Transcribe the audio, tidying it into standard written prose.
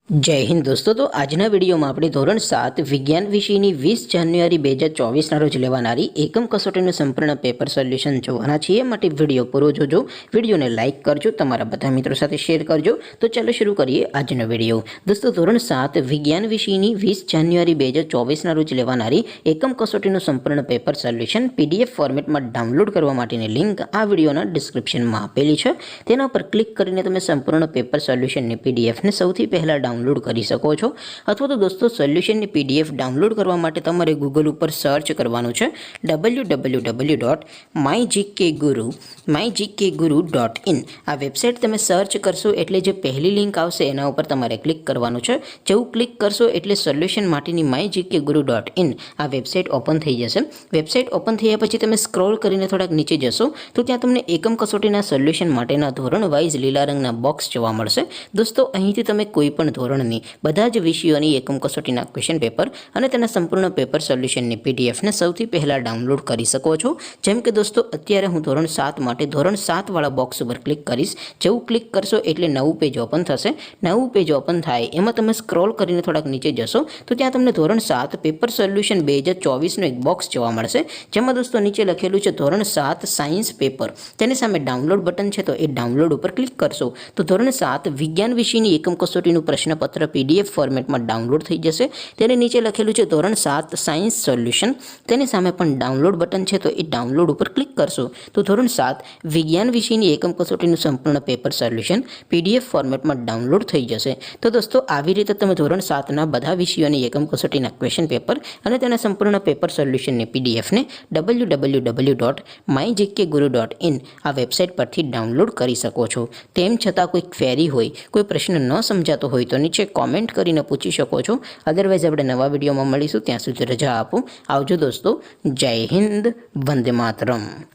जय हिंद दोस्तों। तो आजना वीडियो में આપણે ધોરણ 7 વિજ્ઞાન વિષયની 20 જાન્યુઆરી 2024 ના રોજ લેવાનારી એકમ કસોટીનું સંપૂર્ણ પેપર સોલ્યુશન જોવાના છીએ। માટે વિડિયો પૂરો જોજો, વિડિયોને લાઈક કરજો, તમારા બધા મિત્રો સાથે શેર કરજો। તો ચાલો શરૂ કરીએ આજનો વિડિયો। દોસ્તો ધોરણ 7 વિજ્ઞાન વિષયની 20 જાન્યુઆરી 2024 ના રોજ લેવાનારી એકમ કસોટીનું સંપૂર્ણ પેપર સોલ્યુશન પીડીએફ ફોર્મેટમાં ડાઉનલોડ કરવા માટેની લિંક આ વિડિયોના ડિસ્ક્રિપ્શનમાં આપેલી છે। તેના પર ક્લિક કરીને તમે સંપૂર્ણ પેપર સોલ્યુશનની પીડીએફને સૌથી પહેલા डाउनलॉड कर सको छो। अथवा तो दोस्तों सोल्यूशन ની पीडीएफ डाउनलॉड करवा माटे तमारे गूगल पर सर्च करवानुं छे www.mygkguru.in। आ वेबसाइट तमे सर्च करशो एटले जे पहली लिंक आवशे एना उपर तमारे क्लिक करवानुं छे। जेवुं क्लिक करशो एटले सोल्यूशन माटेनी mygkguru.in आ वेबसाइट ओपन थई जशे। वेबसाइट ओपन थया पछी तमे स्क्रॉल करीने थोड़ाक नीचे जशो तो त्यां तमने एकम कसोटीना सोल्यूशन माटेना धोरण वाइज लीला रंगना बॉक्स जोवा मळशे। दोस्तों અહીંથી તમે કોઈપણ ધોરણની બધા જ વિષયોની એકમ કસોટીના ક્વેશ્ચન પેપર અને તેના સંપૂર્ણ પેપર સોલ્યુશનની પીડીએફને સૌથી પહેલા ડાઉનલોડ કરી શકો છો। જેમ કે દોસ્તો અત્યારે હું ધોરણ 7 માટે ધોરણ 7 વાળા બોક્સ ઉપર ક્લિક કરીશ। જેવું ક્લિક કરશો એટલે નવું પેજ ઓપન થશે। નવું પેજ ઓપન થાય એમાં તમે સ્ક્રોલ કરીને થોડાક નીચે જશો તો ત્યાં તમને ધોરણ 7 પેપર સોલ્યુશન 2024 નો એક બોક્સ જોવા મળશે। જેમાં દોસ્તો નીચે લખેલું છે ધોરણ 7 સાયન્સ પેપર। તેની સામે ડાઉનલોડ બટન છે તો એ ડાઉનલોડ ઉપર ક્લિક કરશો તો ધોરણ 7 વિજ્ઞાન વિષયની એકમ કસોટીનું प्रश्नपत्र पीडीएफ फॉर्मेट में डाउनलॉड थई जशे। तेने नीचे लखेलुं छे धोरण 7 सायन्स सोल्यूशन। तेनी सामे पण डाउनलॉड बटन छे तो ए डाउनलॉड पर क्लिक करशो तो धोरण 7 विज्ञान विषयनी एकम कसोटीनुं संपूर्ण पेपर सोल्यूशन पीडीएफ फॉर्मेट में डाउनलॉड थई जशे। तो दोस्तों आवी रीते तमे धोरण 7 ना बधा विषयोनी एकम कसोटीना क्वेश्चन पेपर अने तेना संपूर्ण पेपर सोल्यूशननी पीडीएफ ने www.mygkguru.in आ वेबसाइट परथी डाउनलॉड करी सको छो। तेम छतां कोई क्वेरी होय, कोई प्रश्न न समजातो होय तो नीचे कॉमेंट करीने पूछी शको छो। अदरवाइज આપણે નવા વિડીયોમાં મળીશું, ત્યાં સુધી રજા આપો। આવજો દોસ્તો। જય હિન્દ, વંદે માતરમ।